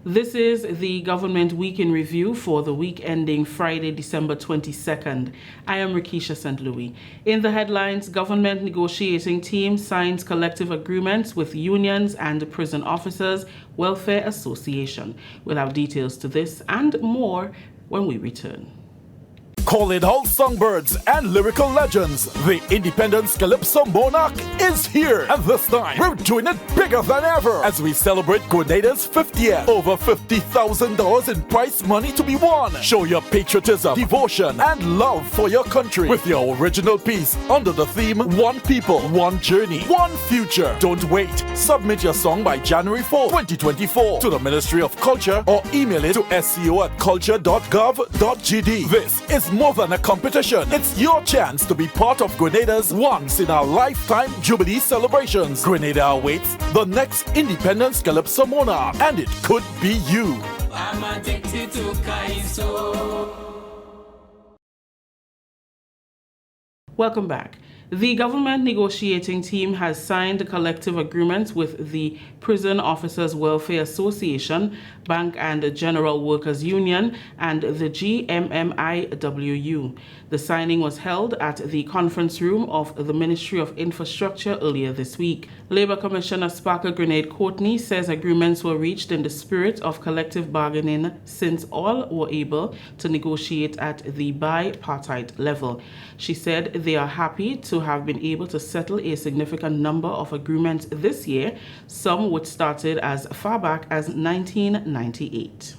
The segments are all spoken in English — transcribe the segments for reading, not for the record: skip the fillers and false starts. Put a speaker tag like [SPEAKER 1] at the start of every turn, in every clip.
[SPEAKER 1] This is the Government Week in Review for the week ending Friday, December 22nd. I am Rikisha St. Louis. In the headlines, government negotiating team signs collective agreements with unions and prison officers welfare association. We'll have details to this and more when we return.
[SPEAKER 2] Calling all songbirds and lyrical legends, the Independence Calypso Monarch is here. And this time, we're doing it bigger than ever as we celebrate Grenada's 50th. Over $50,000 in prize money to be won. Show your patriotism, devotion, and love for your country with your original piece under the theme One People, One Journey, One Future. Don't wait. Submit your song by January 4, 2024 to the Ministry of Culture or email it to sco@culture.gov.gd. This is more than a competition. It's your chance to be part of Grenada's once-in-a-lifetime Jubilee celebrations. Grenada awaits the next Independence Calypso Monarch, and it could be you.
[SPEAKER 3] I'm addicted to Kaiso.
[SPEAKER 1] Welcome back. The government negotiating team has signed collective agreements with the Prison Officers Welfare Association, Bank and General Workers Union, and the GMMIWU. The signing was held at the conference room of the Ministry of Infrastructure earlier this week. Labour Commissioner Sparker Grenade Courtney says agreements were reached in the spirit of collective bargaining since all were able to negotiate at the bipartite level. She said they are happy to have been able to settle a significant number of agreements this year, some which started as far back as 1998.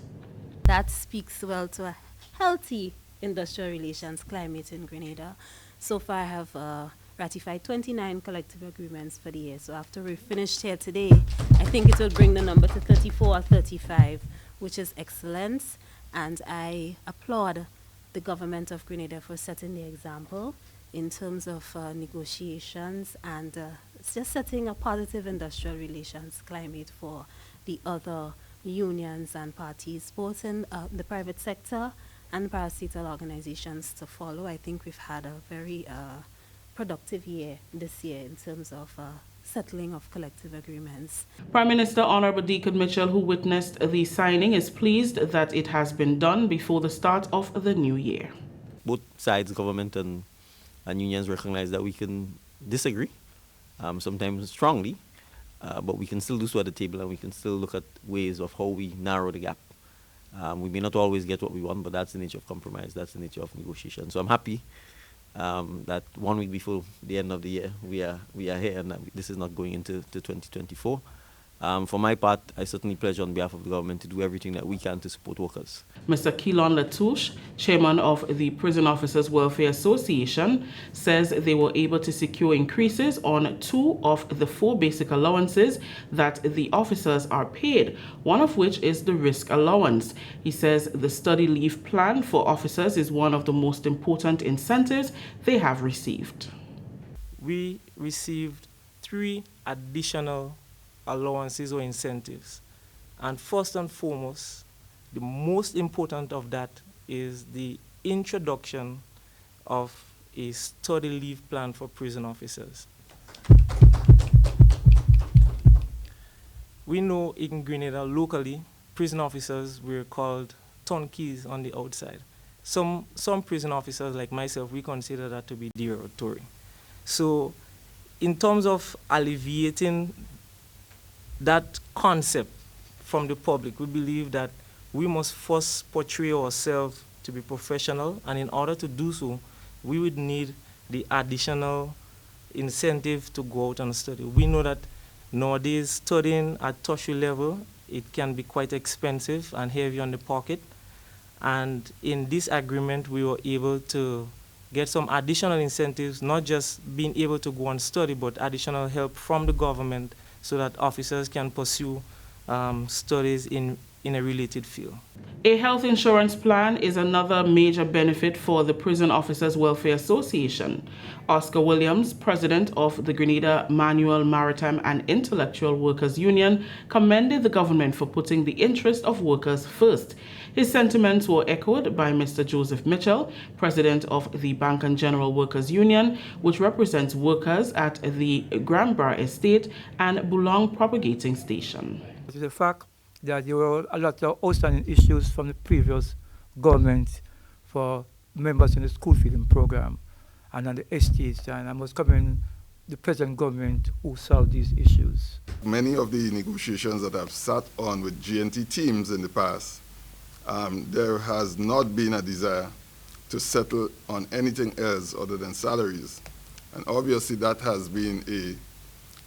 [SPEAKER 4] That speaks well to a healthy industrial relations climate in Grenada. So far I have ratified 29 collective agreements for the year. So after we're finished here today, I think it will bring the number to 34 or 35, which is excellent. And I applaud the government of Grenada for setting the example in terms of negotiations and just setting a positive industrial relations climate for the other unions and parties, both in the private sector and parastatal organizations to follow. I think we've had a very productive year this year in terms of settling of collective agreements.
[SPEAKER 1] Prime Minister Honorable Deacon Mitchell, who witnessed the signing, is pleased that it has been done before the start of the new year.
[SPEAKER 5] Both sides, government and unions, recognize that we can disagree, sometimes strongly, but we can still do so at the table, and we can still look at ways of how we narrow the gap. We may not always get what we want, but that's the nature of compromise, that's the nature of negotiation. So I'm happy that 1 week before the end of the year, we are here, and this is not going into 2024. For my part, I certainly pledge on behalf of the government to do everything that we can to support workers.
[SPEAKER 1] Mr. Keelan Latouche, chairman of the Prison Officers Welfare Association, says they were able to secure increases on 2 of the 4 basic allowances that the officers are paid, one of which is the risk allowance. He says the study leave plan for officers is one of the most important incentives they have received.
[SPEAKER 6] We received 3 additional allowances or incentives, and first and foremost, the most important of that is the introduction of a study leave plan for prison officers. We know in Grenada locally, prison officers were called turnkeys on the outside. Some prison officers like myself, we consider that to be derogatory. So in terms of alleviating that concept from the public, we believe that we must first portray ourselves to be professional, and in order to do so, we would need the additional incentive to go out and study. We know that nowadays studying at tertiary level, it can be quite expensive and heavy on the pocket, and in this agreement we were able to get some additional incentives, not just being able to go and study, but additional help from the government so that officers can pursue studies in a related field.
[SPEAKER 1] A health insurance plan is another major benefit for the Prison Officers Welfare Association. Oscar Williams, president of the Grenada Manual, Maritime and Intellectual Workers Union, commended the government for putting the interest of workers first. His sentiments were echoed by Mr. Joseph Mitchell, president of the Bank and General Workers Union, which represents workers at the Grambra Estate and Boulong Propagating Station.
[SPEAKER 7] The fact that there were a lot of outstanding issues from the previous government for members in the school feeding program and on the estates, and I must commend the present government who solved these issues.
[SPEAKER 8] Many of the negotiations that I've sat on with GNT teams in the past, there has not been a desire to settle on anything else other than salaries. And obviously that has been a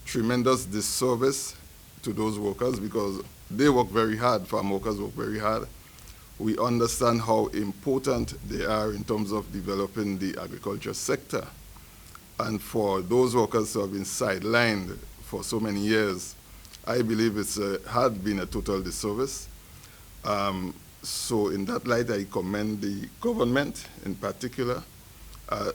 [SPEAKER 8] tremendous disservice to those workers because they work very hard, farm workers work very hard. We understand how important they are in terms of developing the agriculture sector. And for those workers who have been sidelined for so many years, I believe it's had been a total disservice. So in that light, I commend the government in particular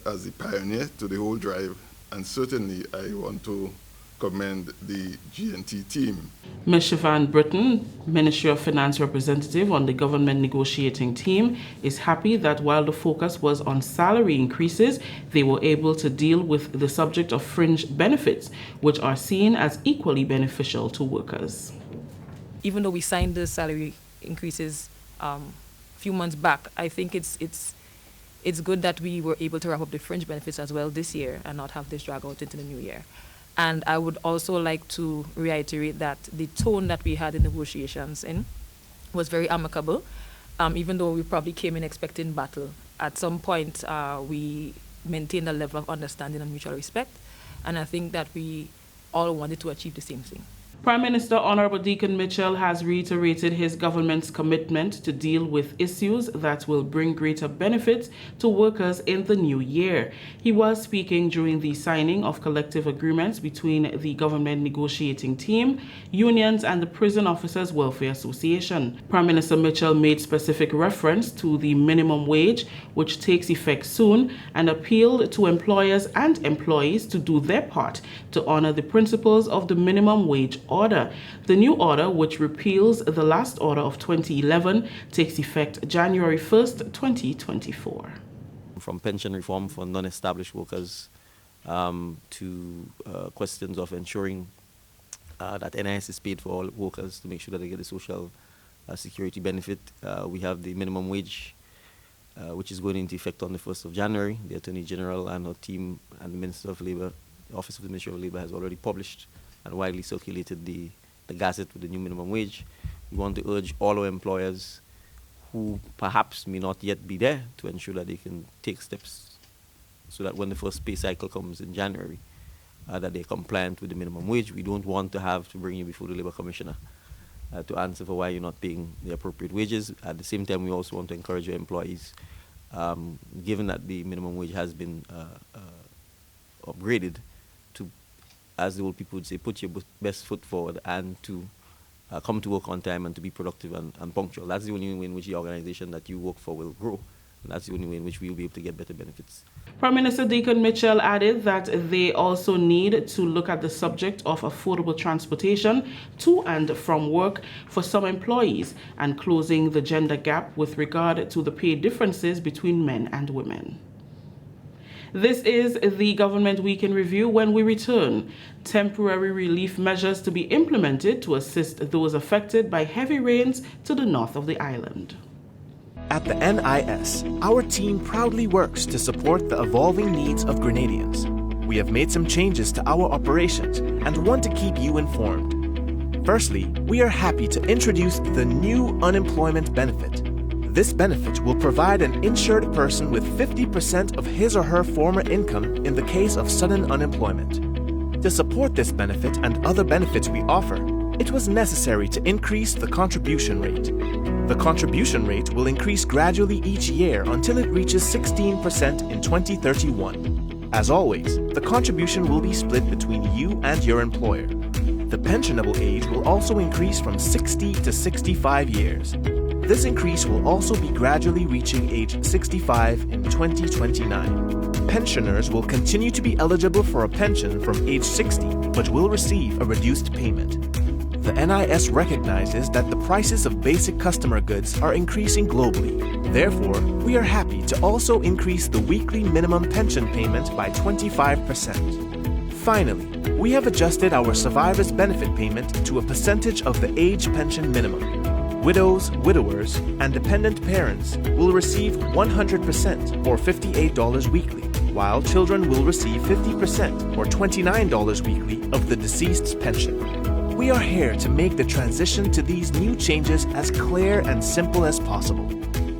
[SPEAKER 8] as the pioneer to the whole drive, and certainly I want to commend the GNT team.
[SPEAKER 1] Ms. Siobhan Britton, Ministry of Finance representative on the government negotiating team, is happy that while the focus was on salary increases, they were able to deal with the subject of fringe benefits, which are seen as equally beneficial to workers.
[SPEAKER 9] Even though we signed the salary increases a few months back, I think it's good that we were able to wrap up the fringe benefits as well this year and not have this drag out into the new year. And I would also like to reiterate that the tone that we had in negotiations was very amicable, even though we probably came in expecting battle. At some point, we maintained a level of understanding and mutual respect, and I think that we all wanted to achieve the same thing.
[SPEAKER 1] Prime Minister Honorable Deacon Mitchell has reiterated his government's commitment to deal with issues that will bring greater benefits to workers in the new year. He was speaking during the signing of collective agreements between the government negotiating team, unions, and the Prison Officers Welfare Association. Prime Minister Mitchell made specific reference to the minimum wage, which takes effect soon, and appealed to employers and employees to do their part to honor the principles of the minimum wage order. The new order, which repeals the last order of 2011, takes effect January 1st, 2024.
[SPEAKER 5] From pension reform for non-established workers to questions of ensuring that NIS is paid for all workers to make sure that they get the social security benefit. We have the minimum wage, which is going into effect on the 1st of January. The Attorney General and her team and the Minister of Labour, the Office of the Ministry of Labour has already published and widely circulated the gazette with the new minimum wage. We want to urge all our employers who perhaps may not yet be there to ensure that they can take steps so that when the first pay cycle comes in January, that they're compliant with the minimum wage. We don't want to have to bring you before the Labour Commissioner to answer for why you're not paying the appropriate wages. At the same time, we also want to encourage your employees, given that the minimum wage has been upgraded, to, as the old people would say, put your best foot forward and to come to work on time and to be productive and punctual. That's the only way in which the organization that you work for will grow. And that's the only way in which we will be able to get better benefits.
[SPEAKER 1] Prime Minister Deacon Mitchell added that they also need to look at the subject of affordable transportation to and from work for some employees and closing the gender gap with regard to the pay differences between men and women. This is the Government Week in Review. When we return, temporary relief measures to be implemented to assist those affected by heavy rains to the north of the island.
[SPEAKER 10] At the NIS, our team proudly works to support the evolving needs of Grenadians. We have made some changes to our operations and want to keep you informed. Firstly, we are happy to introduce the new unemployment benefit. This benefit will provide an insured person with 50% of his or her former income in the case of sudden unemployment. To support this benefit and other benefits we offer, it was necessary to increase the contribution rate. The contribution rate will increase gradually each year until it reaches 16% in 2031. As always, the contribution will be split between you and your employer. The pensionable age will also increase from 60 to 65 years. This increase will also be gradually reaching age 65 in 2029. Pensioners will continue to be eligible for a pension from age 60, but will receive a reduced payment. The NIS recognizes that the prices of basic customer goods are increasing globally. Therefore, we are happy to also increase the weekly minimum pension payment by 25%. Finally, We have adjusted our survivors' benefit payment to a percentage of the age pension minimum. Widows, widowers, and dependent parents will receive 100% or $58 weekly, while children will receive 50% or $29 weekly of the deceased's pension. We are here to make the transition to these new changes as clear and simple as possible.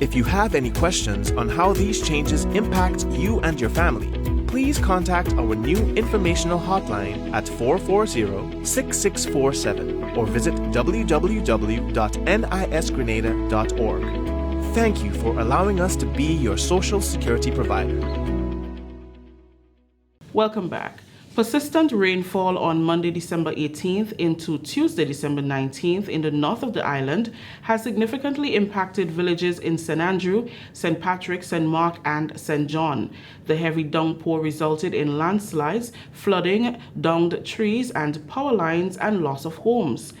[SPEAKER 10] If you have any questions on how these changes impact you and your family, please contact our new informational hotline at 440-6647 or visit www.nisgrenada.org. Thank you for allowing us to be your social security provider.
[SPEAKER 1] Welcome back. Persistent rainfall on Monday, December 18th into Tuesday, December 19th in the north of the island has significantly impacted villages in St. Andrew, St. Patrick, St. Mark, and St. John. The heavy downpour resulted in landslides, flooding, downed trees and power lines, and loss of homes.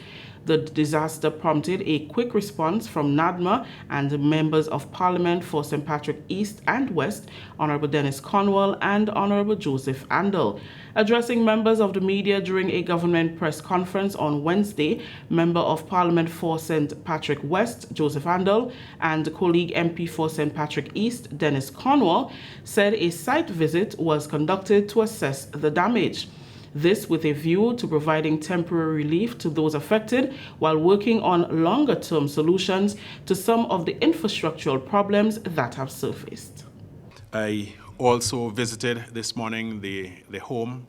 [SPEAKER 1] The disaster prompted a quick response from NADMA and members of Parliament for St. Patrick East and West, Honorable Dennis Cornwall and Honorable Joseph Andel. Addressing members of the media during a government press conference on Wednesday, Member of Parliament for St. Patrick West, Joseph Andel, and colleague MP for St. Patrick East, Dennis Cornwall, said a site visit was conducted to assess the damage. This with a view to providing temporary relief to those affected while working on longer-term solutions to some of the infrastructural problems that have surfaced.
[SPEAKER 11] I also visited this morning the home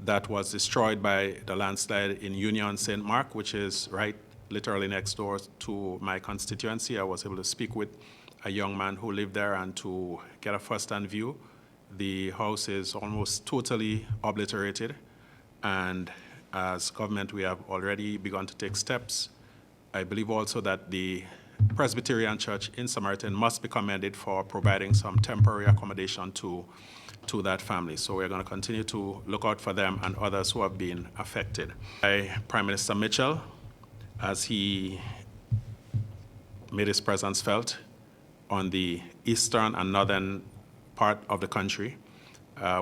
[SPEAKER 11] that was destroyed by the landslide in Union St. Mark, which is right literally next door to my constituency. I was able to speak with a young man who lived there and to get a first-hand view. The house is almost totally obliterated, and as government we have already begun to take steps. I believe also that the Presbyterian Church in Samaritan must be commended for providing some temporary accommodation to that family. So we're going to continue to look out for them and others who have been affected. Prime Minister Mitchell, as he made his presence felt on the eastern and northern part of the country,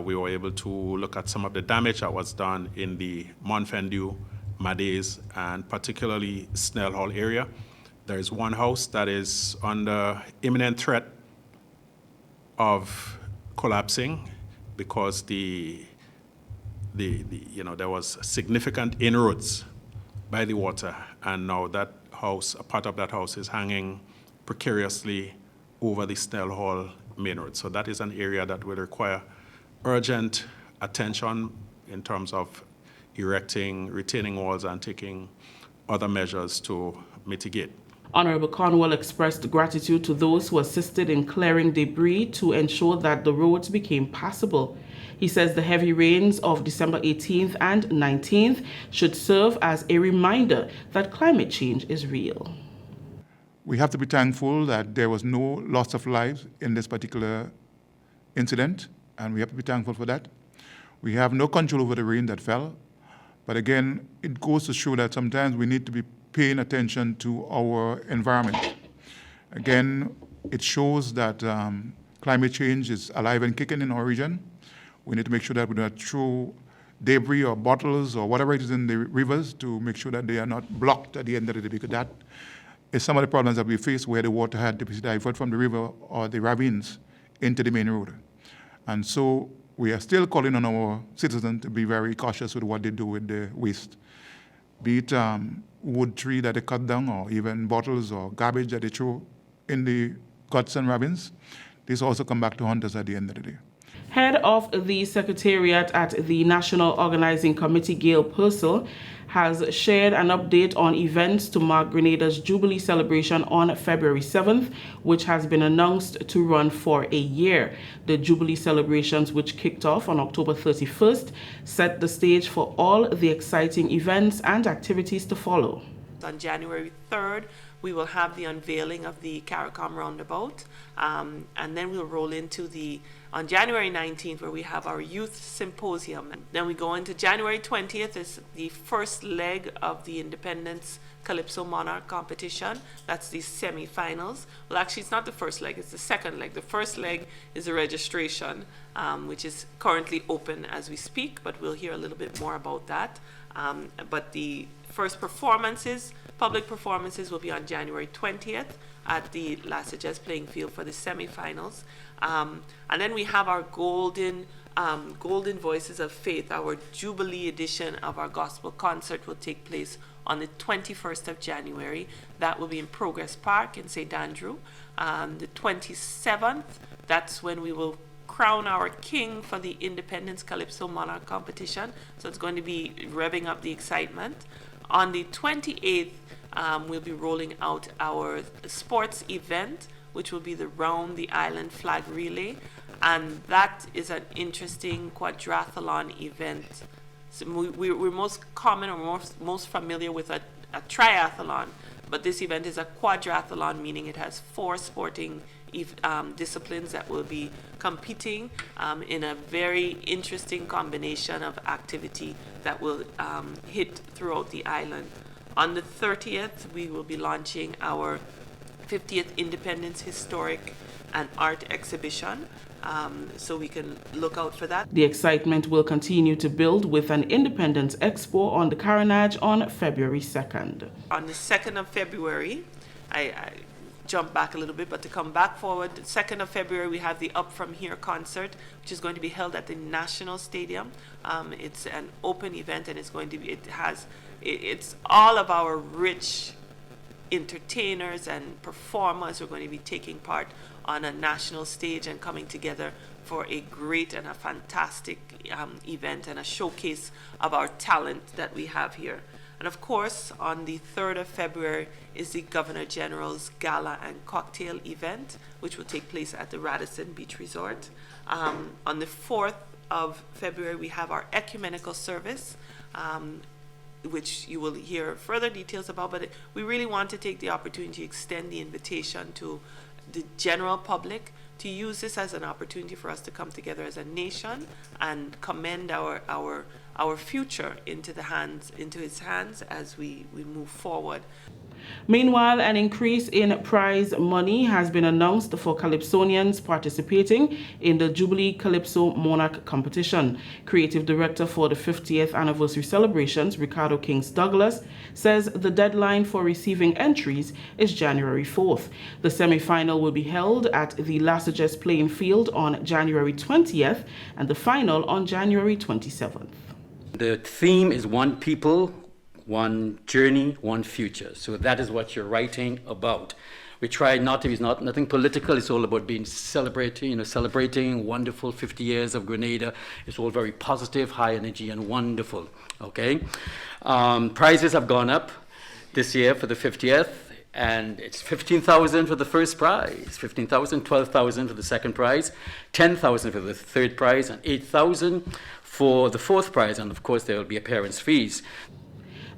[SPEAKER 11] we were able to look at some of the damage that was done in the Montfendu, Madays, and particularly Snell Hall area. There is one house that is under imminent threat of collapsing because there was significant inroads by the water, and now that house, a part of that house, is hanging precariously over the Snell Hall main road. So that is an area that will require urgent attention in terms of erecting retaining walls and taking other measures to mitigate.
[SPEAKER 1] Honorable Cornwall expressed gratitude to those who assisted in clearing debris to ensure that the roads became passable. He says the heavy rains of December 18th and 19th should serve as a reminder that climate change is real.
[SPEAKER 12] We have to be thankful that there was no loss of lives in this particular incident, and we have to be thankful for that. We have no control over the rain that fell, but again, it goes to show that sometimes we need to be paying attention to our environment. Again, it shows that climate change is alive and kicking in our region. We need to make sure that we do not throw debris or bottles or whatever it is in the rivers to make sure that they are not blocked at the end of the day, because that is some of the problems that we face where the water had to be diverted from the river or the ravines into the main road. And so we are still calling on our citizens to be very cautious with what they do with the waste, be it wood tree that they cut down or even bottles or garbage that they throw in the guts and ravines. This also come back to haunt us at the end of the day.
[SPEAKER 1] Head of the Secretariat at the National Organizing Committee, Gail Purcell, has shared an update on events to mark Grenada's Jubilee celebration on February 7th, which has been announced to run for a year. The Jubilee celebrations, which kicked off on October 31st, set the stage for all the exciting events and activities to follow.
[SPEAKER 13] On January 3rd, we will have the unveiling of the CARICOM roundabout, and then we'll roll into on January 19th, where we have our youth symposium. And then we go into January 20th, is the first leg of the Independence Calypso Monarch competition. That's the semi-finals. Well, actually, it's not the first leg, it's the second leg. The first leg is the registration, which is currently open as we speak, but we'll hear a little bit more about that. But the first performances, public performances, will be on January 20th at the La Sagesse playing field for the semi-finals. And then we have our Golden Voices of Faith, our Jubilee edition of our gospel concert will take place on the 21st of January. That will be in Progress Park in St. Andrew. The 27th, that's when we will crown our king for the Independence Calypso Monarch competition. So it's going to be revving up the excitement. On the 28th, we'll be rolling out our sports event, which will be the Round the Island Flag Relay. And that is an interesting quadrathlon event. So we're most common or most familiar with a triathlon, but this event is a quadrathlon, meaning it has 4 sporting disciplines that will be competing in a very interesting combination of activity that will hit throughout the island. On the 30th, we will be launching our 50th Independence Historic and Art Exhibition, so we can look out for that.
[SPEAKER 1] The excitement will continue to build with an Independence Expo on the Carriacou on February 2nd.
[SPEAKER 13] On the 2nd of February, I jump back a little bit, but to come back forward, the 2nd of February, we have the Up From Here concert, which is going to be held at the National Stadium. It's an open event, and it's going to be, it's all of our rich entertainers and performers who are going to be taking part on a national stage and coming together for a great and a fantastic event and a showcase of our talent that we have here. And of course, on the 3rd of February is the Governor General's Gala and Cocktail event, which will take place at the Radisson Beach Resort. On the 4th of February, we have our ecumenical service, which you will hear further details about, but we really want to take the opportunity to extend the invitation to the general public to use this as an opportunity for us to come together as a nation and commend our future into his hands as we move forward.
[SPEAKER 1] Meanwhile, an increase in prize money has been announced for Calypsonians participating in the Jubilee Calypso Monarch competition. Creative Director for the 50th anniversary celebrations, Ricardo Kings Douglas, says the deadline for receiving entries is January 4th. The semi-final will be held at the La Sagesse playing field on January 20th and the final on January 27th.
[SPEAKER 14] The theme is one people, one journey, one future. So that is what you're writing about. We try not to be nothing political. It's all about being celebrating wonderful 50 years of Grenada. It's all very positive, high energy, and wonderful. Okay, prizes have gone up this year for the 50th, and it's 15,000 for the first prize, 15,000, 12,000 for the second prize, 10,000 for the third prize, and 8,000 for the fourth prize. And of course, there will be appearance fees.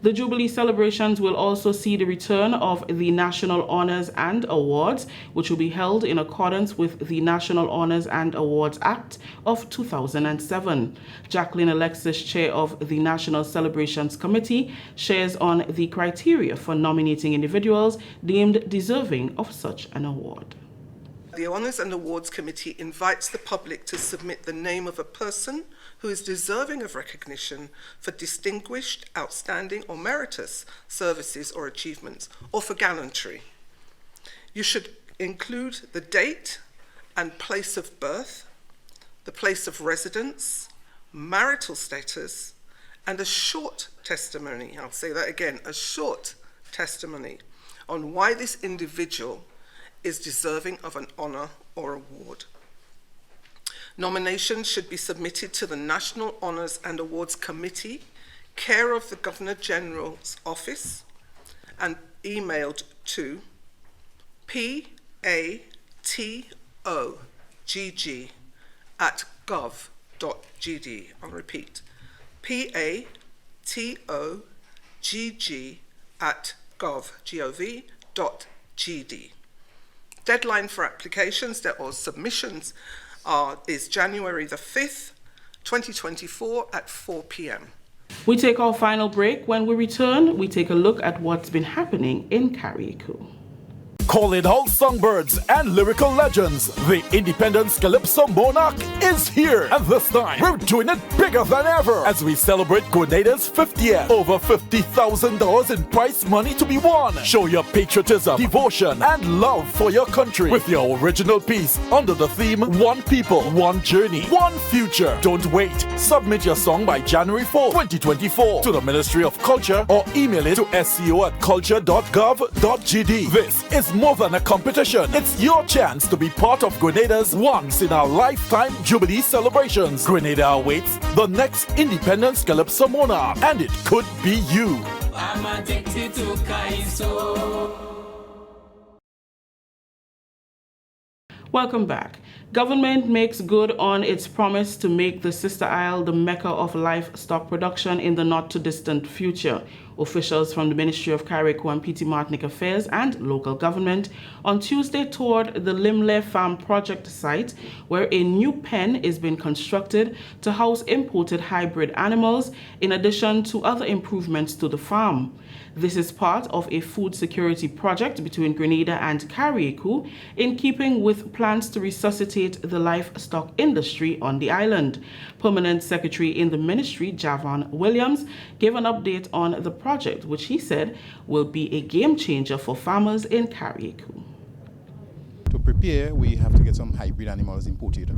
[SPEAKER 1] The Jubilee celebrations will also see the return of the National Honors and Awards, which will be held in accordance with the National Honors and Awards Act of 2007. Jacqueline Alexis, chair of the National Celebrations Committee, shares on the criteria for nominating individuals deemed deserving of such an award.
[SPEAKER 15] The Honours and Awards Committee invites the public to submit the name of a person who is deserving of recognition for distinguished, outstanding or meritorious services or achievements, or for gallantry. You should include the date and place of birth, the place of residence, marital status, and a short testimony, I'll say that again, a short testimony on why this individual is deserving of an honour or award. Nominations should be submitted to the National Honours and Awards Committee, care of the Governor General's Office, and emailed to patogg@gov.gd. I'll repeat, patogg@gov.gd. gov.gd. Deadline for applications or submissions is January the 5th, 2024 at 4 p.m.
[SPEAKER 1] We take our final break. When we return, we take a look at what's been happening in Carriacou.
[SPEAKER 2] Calling all songbirds and lyrical legends, the Independence Calypso Monarch is here. And this time, we're doing it bigger than ever as we celebrate Grenada's 50th. Over $50,000 in prize money to be won. Show your patriotism, devotion, and love for your country with your original piece under the theme One People, One Journey, One Future. Don't wait. Submit your song by January 4, 2024 to the Ministry of Culture or email it to sco@culture.gov.gd. This is more than a competition. It's your chance to be part of Grenada's once in a lifetime Jubilee celebrations. Grenada awaits the next Independence Calypso Monarch, and it could be you.
[SPEAKER 3] I'm addicted to Kaiso.
[SPEAKER 1] Welcome back. Government makes good on its promise to make the Sister Isle the mecca of livestock production in the not-too-distant future. Officials from the Ministry of Carriacou and PT Martinic Affairs and local government on Tuesday toured the Limle Farm project site, where a new pen is being constructed to house imported hybrid animals, in addition to other improvements to the farm. This is part of a food security project between Grenada and Carriacou, in keeping with plans to resuscitate the livestock industry on the island. Permanent Secretary in the Ministry, Javon Williams, gave an update on the project, which he said will be a game changer for farmers in Carriacou.
[SPEAKER 16] To prepare, we have to get some hybrid animals imported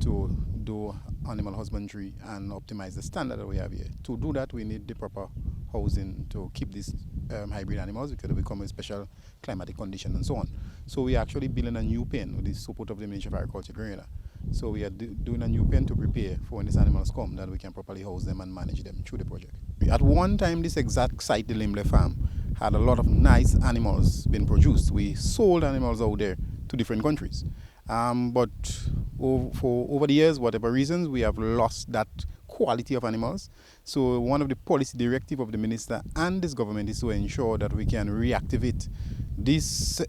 [SPEAKER 16] to do animal husbandry and optimize the standard that we have here. To do that, we need the proper housing to keep these hybrid animals, because they become a special climatic condition and so on. So we are actually building a new pen with the support of the Ministry of Agriculture, Grenada. So we are doing a new pen to prepare for when these animals come, that we can properly house them and manage them through the project. At one time, this exact site, the Limle Farm, had a lot of nice animals being produced. We sold animals out there to different countries. But over the years, whatever reasons, we have lost that quality of animals. So one of the policy directive of the minister and this government is to ensure that we can reactivate this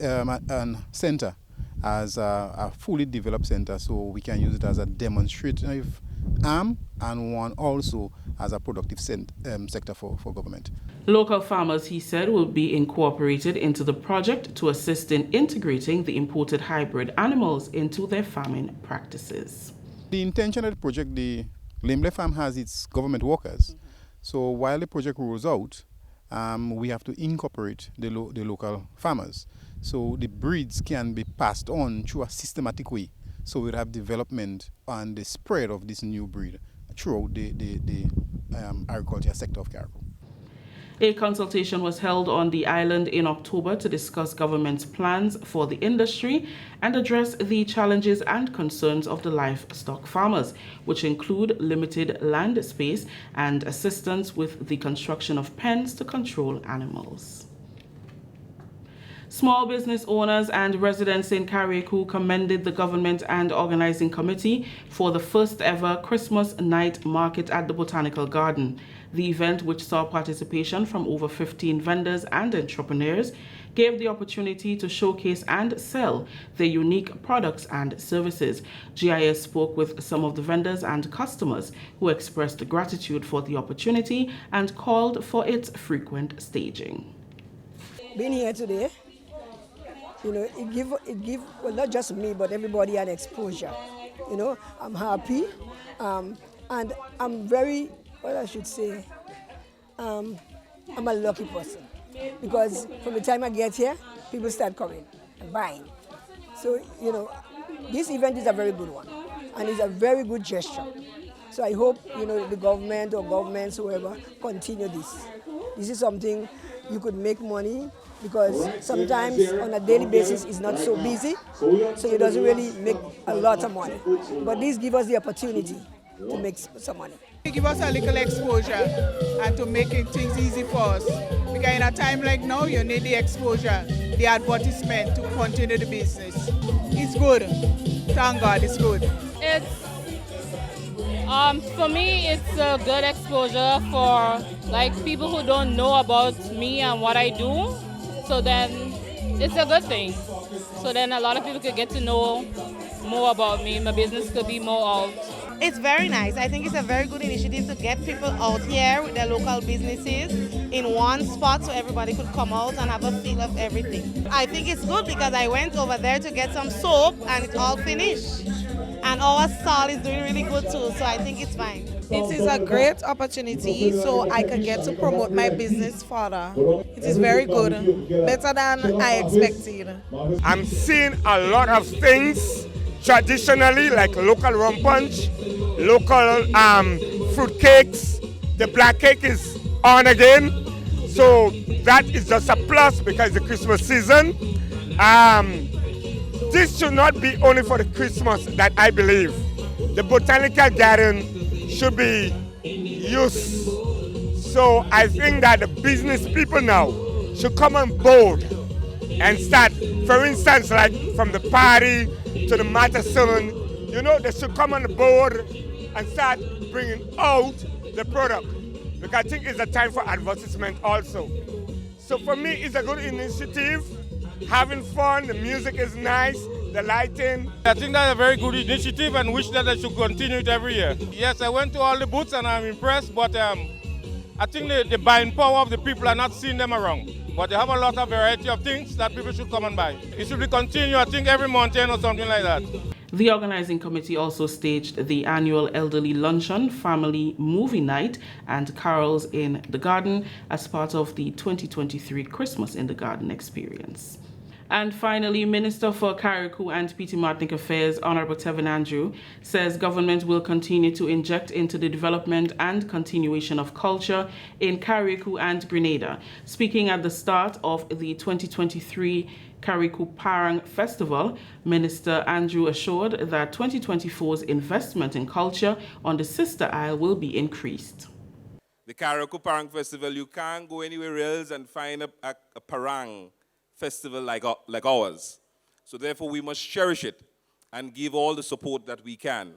[SPEAKER 16] center as a fully developed center, so we can use it as a demonstrative arm and one also as a productive sector for government.
[SPEAKER 1] Local farmers, he said, will be incorporated into the project to assist in integrating the imported hybrid animals into their farming practices.
[SPEAKER 16] The intention of the project, the Limle Farm has its government workers. So while the project rolls out, we have to incorporate the local farmers. So the breeds can be passed on through a systematic way. So we'll have development and the spread of this new breed throughout the agriculture sector of Carriacou.
[SPEAKER 1] A consultation was held on the island in October to discuss government's plans for the industry and address the challenges and concerns of the livestock farmers, which include limited land space and assistance with the construction of pens to control animals. Small business owners and residents in Carriacou commended the government and organizing committee for the first ever Christmas night market at the Botanical Garden. The event, which saw participation from over 15 vendors and entrepreneurs, gave the opportunity to showcase and sell their unique products and services. GIS spoke with some of the vendors and customers who expressed gratitude for the opportunity and called for its frequent staging.
[SPEAKER 17] Being here today, it give well, not just me, but everybody an exposure. I'm happy, and I'm very, what I should say, I'm a lucky person, because from the time I get here, people start coming and buying. So, this event is a very good one, and it's a very good gesture. So I hope, the government or governments, whoever, continue this. This is something you could make money, because sometimes on a daily basis it's not so busy, so it doesn't really make a lot of money. But this gives us the opportunity to make some money.
[SPEAKER 18] It gives us a little exposure and to make things easy for us. Because in a time like now, you need the exposure, the advertisement to continue the business. It's good. Thank God, it's good.
[SPEAKER 19] It's For me, it's a good exposure for like people who don't know about me and what I do. So then it's a good thing. So then a lot of people could get to know more about me. My business could be more out.
[SPEAKER 20] It's very nice. I think it's a very good initiative to get people out here with their local businesses in one spot so everybody could come out and have a feel of everything. I think it's good because I went over there to get some soap and it's all finished. And our stall is doing really good too, so I think it's fine.
[SPEAKER 21] It is a great opportunity so I can get to promote my business further. It is very good, better than I expected.
[SPEAKER 22] I'm seeing a lot of things traditionally, like local rum punch, local fruit cakes. The black cake is on again, so that is just a plus because it's the Christmas season. This should not be only for the Christmas that I believe. The botanical garden should be used. So I think that the business people now should come on board and start, for instance, like from the party to the Matterson, they should come on board and start bringing out the product. Because I think it's a time for advertisement also. So for me, it's a good initiative. Having fun, the music is nice, the lighting.
[SPEAKER 23] I think that's a very good initiative and wish that they should continue it every year. Yes, I went to all the booths and I'm impressed, but I think the buying power of the people are not seeing them around. But they have a lot of variety of things that people should come and buy. It should be continued, I think, every mountain or something like that.
[SPEAKER 1] The organizing committee also staged the annual elderly luncheon, family movie night, and carols in the garden as part of the 2023 Christmas in the Garden experience. And finally, Minister for Carriacou and Petite Martinique Affairs, Honorable Tevin Andrew, says government will continue to inject into the development and continuation of culture in Carriacou and Grenada. Speaking at the start of the 2023 Carriacou Parang Festival, Minister Andrew assured that 2024's investment in culture on the Sister Isle will be increased.
[SPEAKER 24] The Carriacou Parang Festival, you can't go anywhere else and find a parang festival like ours. So therefore we must cherish it and give all the support that we can.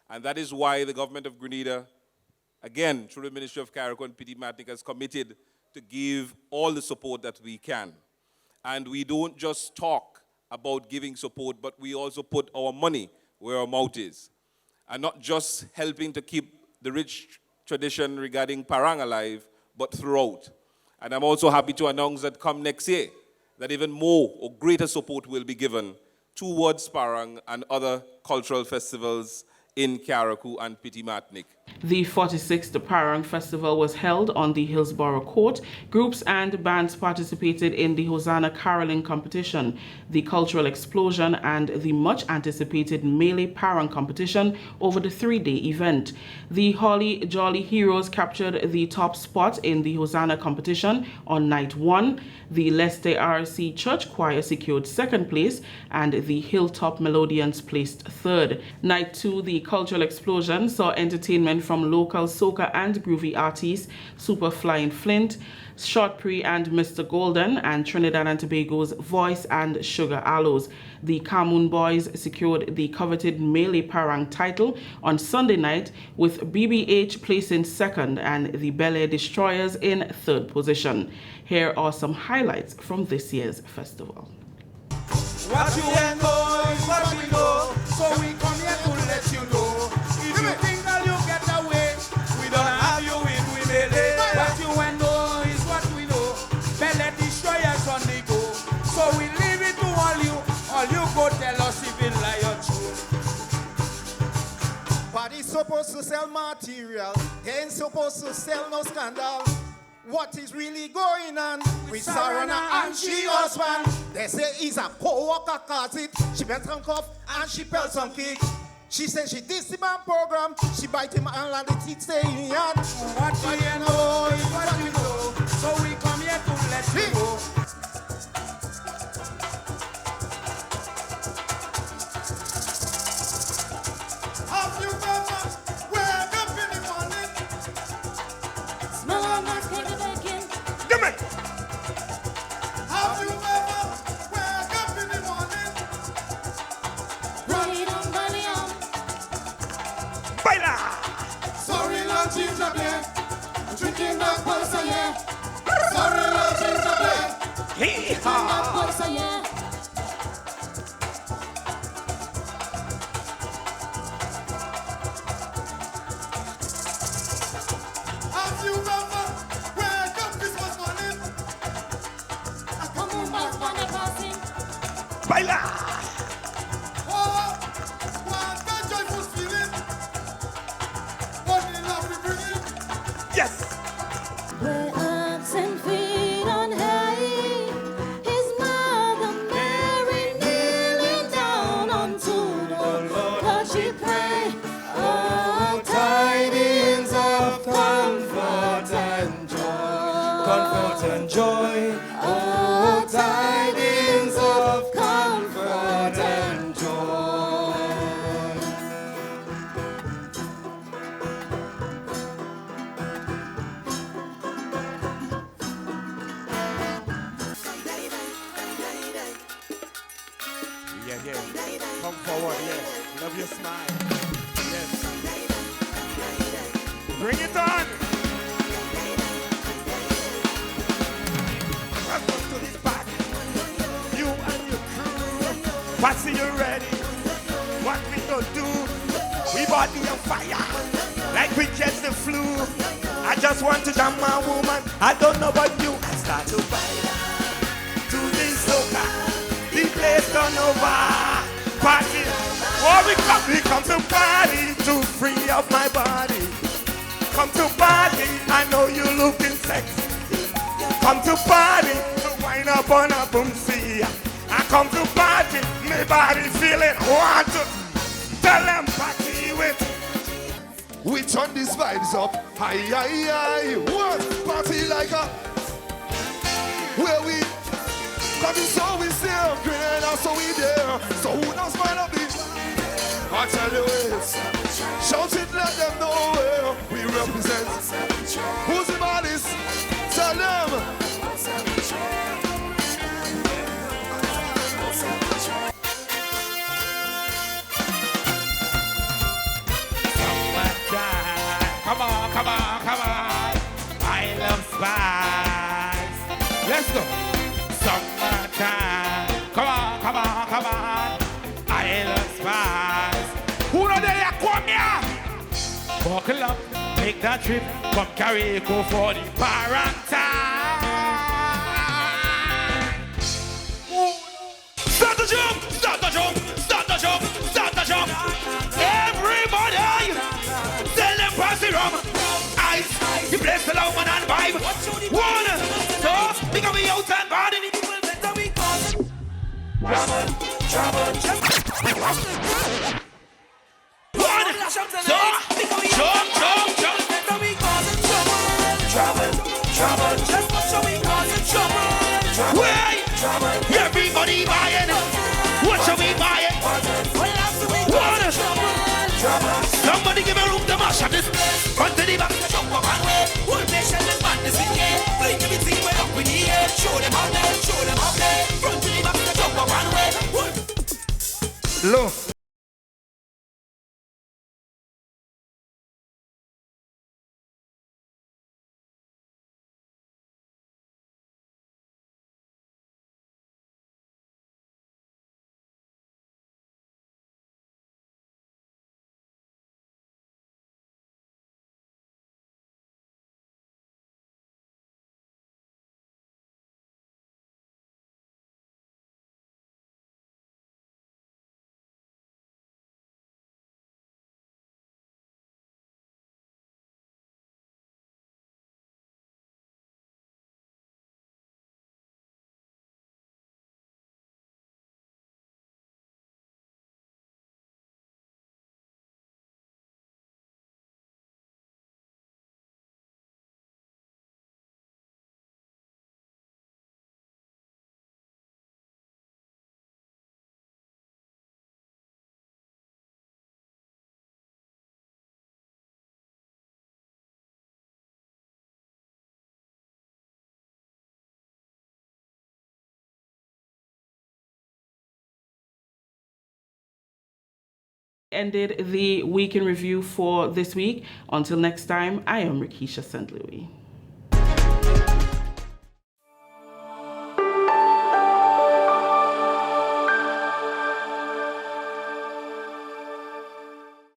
[SPEAKER 24] And that is why the government of Grenada, again, through the Ministry of Carriacou and Petite Martinique, has committed to give all the support that we can. And we don't just talk about giving support, but we also put our money where our mouth is. And not just helping to keep the rich tradition regarding parang alive, but throughout. And I'm also happy to announce that come next year, that even more or greater support will be given towards parang and other cultural festivals in Carriacou and Petite Martinique.
[SPEAKER 1] The 46th Parang Festival was held on the Hillsborough Court. Groups and bands participated in the Hosanna Caroling competition, the cultural explosion, and the much-anticipated Melee Parang competition over the three-day event. The Holly Jolly Heroes captured the top spot in the Hosanna competition on night 1. The Leicester RC Church Choir secured second place, and the Hilltop Melodians placed third. Night 2, the cultural explosion saw entertainment from local soca and groovy artists Super Flying Flint, Shortpree and Mr. Golden, and Trinidad and Tobago's Voice and Sugar Aloes. The Camoon Boys secured the coveted Melee Parang title on Sunday night, with BBH placing second and the Bel Air Destroyers in third position. Here are some highlights from this year's festival.
[SPEAKER 3] What you want know is what we know, so we come here to let you know. If you think that you get away, we don't have you in we melee. What you want know is what we know. Bel Air Destroyers on the go, so we leave it to all you go tell us if it lie or true.
[SPEAKER 25] Body's supposed to sell material, they ain't supposed to sell no scandal. What is really going on with Sarana and she husband? They say he's a co-worker cause it. She bent some cuff and she felt some kick. She said she did the man program. She bite him and let the teeth stay in yard.
[SPEAKER 3] What you know is what you know, so we come here to let you know.
[SPEAKER 25] Have you ever wake up in the morning?
[SPEAKER 3] Smell on that candy bacon.
[SPEAKER 25] Give me. Have you ever wake up in the morning?
[SPEAKER 3] Run it on,
[SPEAKER 25] Baila! Have you ever wake up Christmas morning? I come home back on the passing.
[SPEAKER 4] Baila!
[SPEAKER 25] Oh, what a joyful feeling. What the love we bring in.
[SPEAKER 4] Yes!
[SPEAKER 6] Where ox and feet on hay, his mother Mary kneeling down unto the Lord, what she pray. Oh, tidings of comfort and joy, comfort and joy. Oh, tidings of comfort and joy.
[SPEAKER 4] Yeah. Come forward, yeah. Love your smile. Yes. Bring it on! Welcome to this party. You and your crew. Patsy, you ready? What we gonna do? We body on fire, like we catch the flu. I just want to jam my woman. I don't know about you. I start to fire to this soca. The place turn over. Party. Oh, we come to party to free up my body. Come to party. I know you looking sexy. Come to party to wind up on a boomsy. I come to party. My body feeling want to tell them party with.
[SPEAKER 25] We turn these vibes up. Aye. What? Party like a. Where we coming, so we still Grenada, so we there. So who knows man of the I tell you it's shout it, let them know where we represent. Who's the baddest? Tell them.
[SPEAKER 4] Come on. I love spice. Let's go. Summertime. Come on. I love spice. Who know they are come here? Buckle up, make that trip. Come carriacou for the parentine. Start the jump. Everybody, tell them pass the rum. Ice, you bless the love and vibe. One, two, because we out and bad and the people better we cause. Trouble. One, two, jump. Trouble. Just what shall we cause it? Trouble. Wait, everybody buying. What shall we buy it? Water. Somebody give me room to mash up this. Front to the back, jump up and way. Whole nation is madness in here. Blink everything way up in the air. Show them out there. Front to the back, jump up and way. Look.
[SPEAKER 1] Ended the week in review for this week. Until next time, I am Rikisha St. Louis.